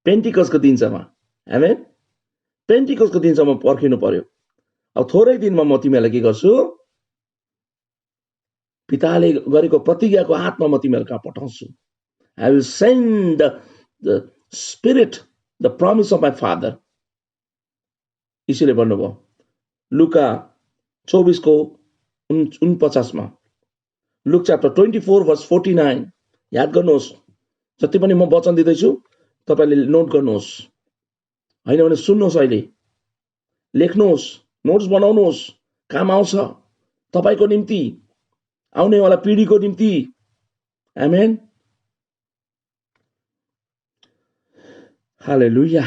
पेन्टिकसको दिनसम्म। आमेन। पेन्टिकसको दिनसम्म पर्खिनु पर्यो। अब थोरै दिनमा म तिमीहरूलाई के गर्छु, पिताले गरेको प्रतिज्ञाको आत्मा म तिमीहरू कहाँ पठाउँछु। I will send the spirit, the promise of my father. यीशुले भन्नुभयो लुका 24:49 लुक च्याप्टर 24:49। याद गर्नुहोस्, जति पनि म वचन दिँदैछु तपाईले नोट गर्नुहोस्, हैन भने सुन्नुहोस्, अहिले लेख्नुहोस्, नोट्स बनाउनुहोस्, काम आउँछ तपाईको निम्ति, आउनेवाला पिढीको निम्ति। आमेन। हालेलुया।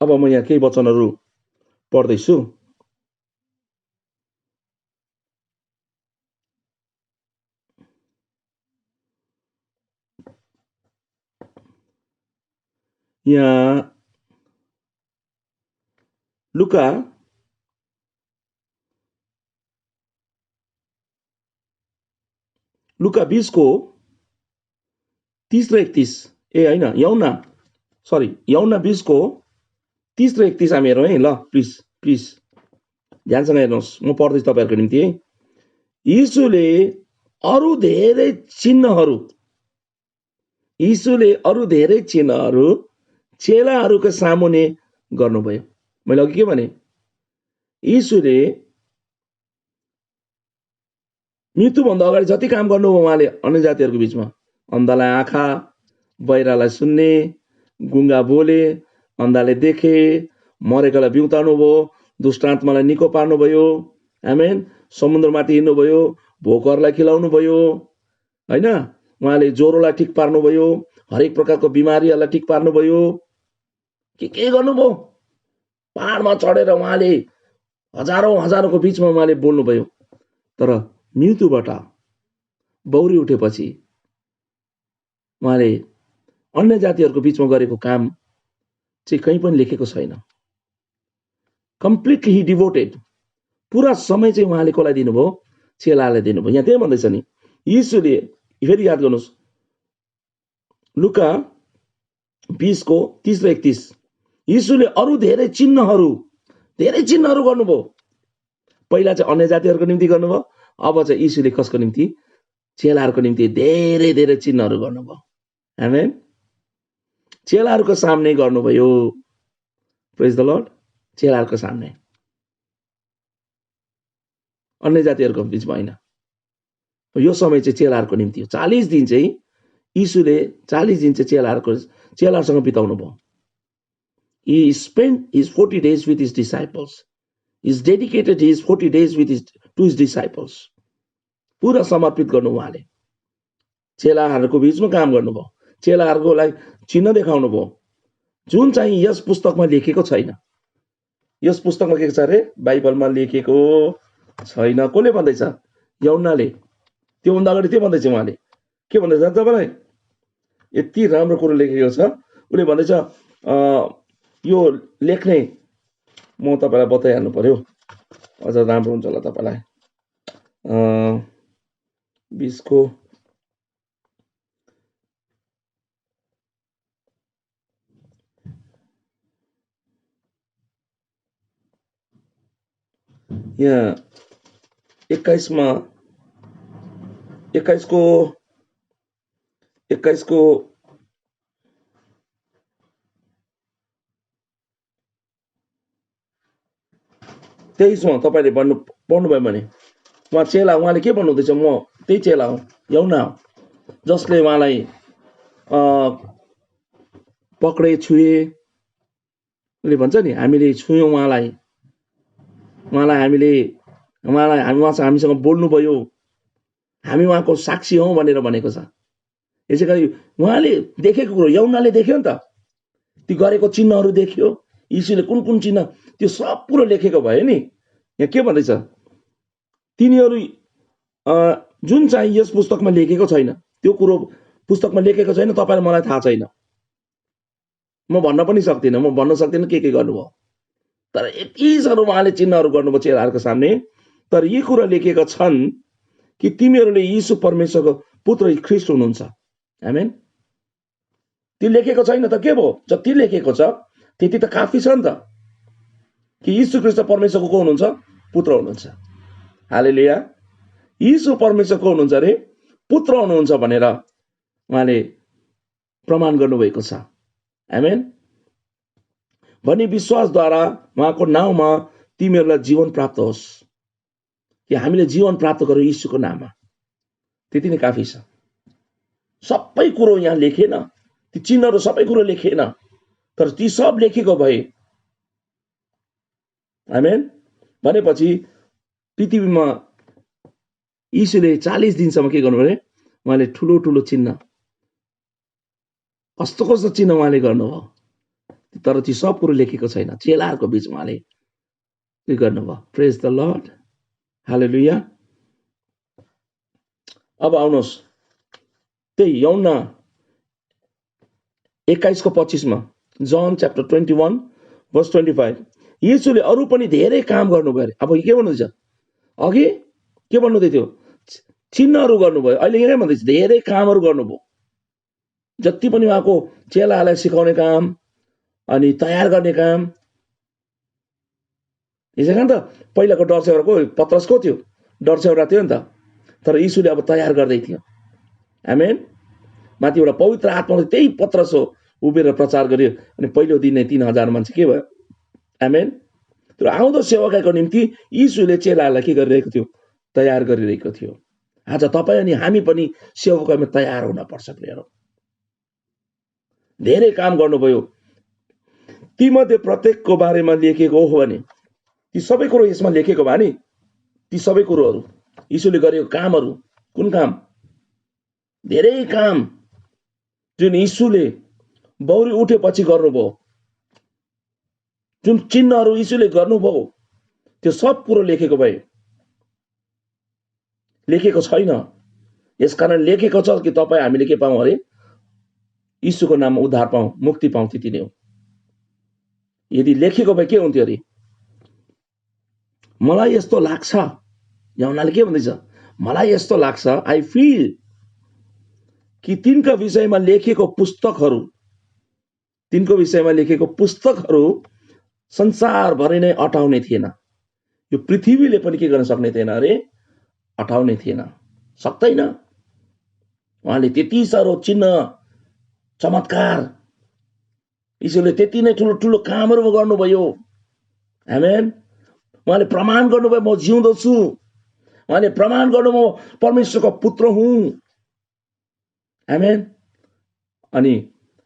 अब म यहाँ केही वचनहरू पढ्दैछु। यहाँ लुका 20:30-31 होइन, यौना 20:30 हामी हेरौँ है। ल प्लिज ध्यानसँग हेर्नुहोस्, म पढ्दैछु तपाईँहरूको निम्ति है। यीशुले अरू धेरै चिन्हहरू चेलाहरूको सामुने गर्नुभयो। मैले अघि के भने, यीशुले मृत्युभन्दा अगाडि जति काम गर्नुभयो उहाँले अन्य जातिहरूको बिचमा, अन्धालाई आँखा, बहिरालाई सुन्ने, गुङ्गा बोले, अन्धाले देखे, मरेकालाई बिउताउनु भयो, दुष्ट आत्मालाई निको पार्नुभयो। आमेन। समुद्रमाथि हिँड्नुभयो, भोकहरूलाई खिलाउनु भयो, होइन। उहाँले ज्वरोलाई ठिक पार्नुभयो, हरेक प्रकारको बिमारीहरूलाई ठिक पार्नुभयो। के गर्नुभयो, पहाडमा चढेर उहाँले हजारौंको बिचमा उहाँले बोल्नुभयो। तर मृत्युबाट बौरी उठेपछि उहाँले अन्य जातिहरूको बिचमा गरेको काम चाहिँ कहीँ पनि लेखेको छैन। कम्प्लिटली ही डिभोटेड, पुरा समय चाहिँ उहाँले कसलाई दिनुभयो, चेलालाई दिनुभयो। यहाँ त्यही भन्दैछ नि, यीशुले, फेरि याद गर्नुहोस्, लुका 20:30-31 यीशुले अरू धेरै चिन्हहरू गर्नुभयो। पहिला चाहिँ अन्य जातिहरूको निम्ति गर्नुभयो, अब चाहिँ यीशुले कसको निम्ति, चेलाहरूको निम्ति धेरै चिन्हहरू गर्नुभयो। आमेन। चेलाहरूको सामने गर्नुभयो। प्रेज द लर्ड। चेलाहरूको सामने, अन्य जातिहरूको बिचमा होइन। यो समय चाहिँ चेलाहरूको निम्ति हो। 40 दिन चाहिँ यीशुले 40 दिन चाहिँ चेलाहरूसँग बिताउनु भयो। He spent his 40 days with his disciples. He's dedicated his 40 days to his disciples. पुरा समर्पित गर्नु उहाँले चेलाहरूको बिचमा काम गर्नुभयो, चेलाहरूलाई चिन्ह देखाउनु भयो, जुन चाहिँ यस पुस्तकमा लेखेको छैन। यस पुस्तकमा के छ अरे, बाइबलमा लेखेको छैन। कसले भन्दैछ? यौनाले। त्योभन्दा अगाडि के भन्दैछ उहाँले? के भन्दैछ तपाईँलाई? यति राम्रो कुरो लेखेको छ। उसले भन्दैछ यो लेख्ने म तपाईँलाई बताइहाल्नु पर्यो, अझ राम्रो हुन्छ होला तपाईँलाई। 20 को यहाँ 21 को 23 तपाईँले पढ्नुभयो भने उहाँ चेला, उहाँले के भन्नुहुँदैछ? म त्यही चेला हो, यौना हो, जसले उहाँलाई पक्रे, छुए। उसले भन्छ नि, हामीले छुयौँ उहाँलाई, हामीसँग बोल्नुभयो, हामी उहाँको साक्षी हौँ भनेर भनेको छ। यसै गरी उहाँले देखेको कुरो, यौनाले देख्यो नि त, ती गरेको चिन्हहरू देख्यो, यीशुले कुन कुन चिन्ह, त्यो सब कुरो लेखेको भयो नि। यहाँ के भन्दैछ? तिनीहरू जुन चाहिँ यस पुस्तकमा लेखेको छैन, त्यो कुरो पुस्तकमा लेखेको छैन, तपाईँलाई मलाई थाहा छैन, म भन्न पनि सक्दिनँ, म भन्न सक्दिनँ के गर्नुभयो। तर यति साह्रो उहाँले चिन्हहरू गर्नुभयो चेलाहरूको सामने। तर यी कुरा लेखेका छन् कि तिमीहरूले यीशु परमेश्वरको पुत्र ख्रीष्ट हुनुहुन्छ। आमेन। त्यो लेखेको छैन त के भयो? जति लेखेको छ त्यति त काफी छ नि त, कि यीशु ख्रीष्ट परमेश्वरको को हुनुहुन्छ? पुत्र हुनुहुन्छ। हालेलुया। यीशु परमेश्वरको हुनुहुन्छ अरे, पुत्र हुनुहुन्छ भनेर उहाँले प्रमाण गर्नुभएको छ। आमेन। भनी विश्वासद्वारा उहाँको नाउँमा तिमीहरूलाई जीवन प्राप्त होस्, कि हामीले जीवन प्राप्त गरौँ यीशुको नाममा। त्यति नै काफी छ। सबै कुरो यहाँ लेखेन, ती चिन्हहरू सबै कुरो लेखेन, तर ती सब लेखेको भए। आमेन। भनेपछि पृथ्वीमा यीशुले 40 दिनसम्म के गर्नु भने उहाँले ठुलो ठुलो चिन्ह, कस्तो कस्तो चिन्ह उहाँले गर्नुभयो, तर ती सब कुरो लेखेको छैन। चेलाहरूको बीच उहाँले के गर्नुभयो? प्रेज द लर्ड। हालेलुया। अब आउनुहोस् त्यही यौना 21 को 25 मा, जन च्याप्टर 21 वर्स 25, यीशुले अरू पनि धेरै काम गर्नुभयो अरे। अब के भन्नुहुन्छ? अघि के भन्नुहुँदै थियो? चिन्हहरू गर्नुभयो। अहिले यहाँ भन्दैछ धेरै कामहरू गर्नुभयो। जति पनि उहाँको चेलाहरूलाई सिकाउने काम अनि तयार गर्ने काम। यसै कारण त पहिलाको डरसेवराको पत्रसको थियो, डरसेवरा थियो नि त, तर यीशुले अब तयार गर्दै थियो। आमेन। माथिबाट पवित्र आत्माले त्यही पत्रस हो उभिएर प्रचार गर्यो, अनि पहिलो दिन नै 3000 मान्छे के भयो? आमेन। तर आउँदो सेवाकाको निम्ति यीशुले चेलाहरूलाई के गरिरहेको थियो? तयार गरिरहेको थियो। आज तपाईँ अनि हामी पनि सेवाकामा तयार हुन पर्छ। प्रियहरू, धेरै काम गर्नुभयो। तीमध्ये प्रत्येकको बारेमा लेखेको हो भने, ती सबै कुरो यसमा लेखेको भए नि, ती सबै कुरोहरू यीशुले गरेको कामहरू, कुन काम? धेरै काम जुन यीशुले बौरी उठेपछि गर्नुभयो, जुन चिन्हहरू यीशुले गर्नुभयो, त्यो सब कुरो लेखेको भए। लेखेको छैन, यसकारण लेखेको छ कि तपाईँ हामीले के पाऊँ अरे? यीशुको नाममा उद्धार पाऊँ, मुक्ति पाऊँ, त्यति नै हो। यदि लेखेको भए के हुन्थ्यो अरे? मलाई यस्तो लाग्छ, यौनाले के भन्दैछ? मलाई यस्तो लाग्छ, आई फिल कि तिनका विषयमा लेखेको पुस्तकहरू संसारभरि नै अटाउने थिएन। यो पृथ्वीले पनि के गर्न सक्ने थिएन अरे? अटाउने थिएन, सक्दैन। उहाँले त्यति साह्रो चिन्ह चमत्कार, यीशुले त्यति नै ठुलो ठुलो कामहरू गर्नुभयो। आमेन। उहाँले प्रमाण गर्नुभयो म जिउँदो छु, उहाँले प्रमाण गर्नुभयो परमेश्वरको पुत्र हुँ। आमेन। अनि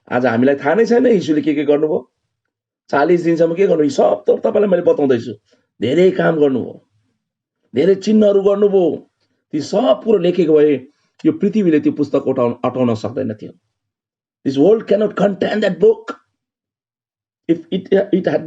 आज हामीलाई थाहा नै छैन यीशुले के गर्नुभयो। 40 दिनसम्म के गर्नुभयो? सब त तपाईँलाई मैले बताउँदैछु। धेरै काम गर्नुभयो, धेरै चिन्हहरू गर्नुभयो। ती सब कुरो लेखेको भए यो पृथ्वीले त्यो पुस्तक अटाउन सक्दैन थियो। This world cannot contain that book if it had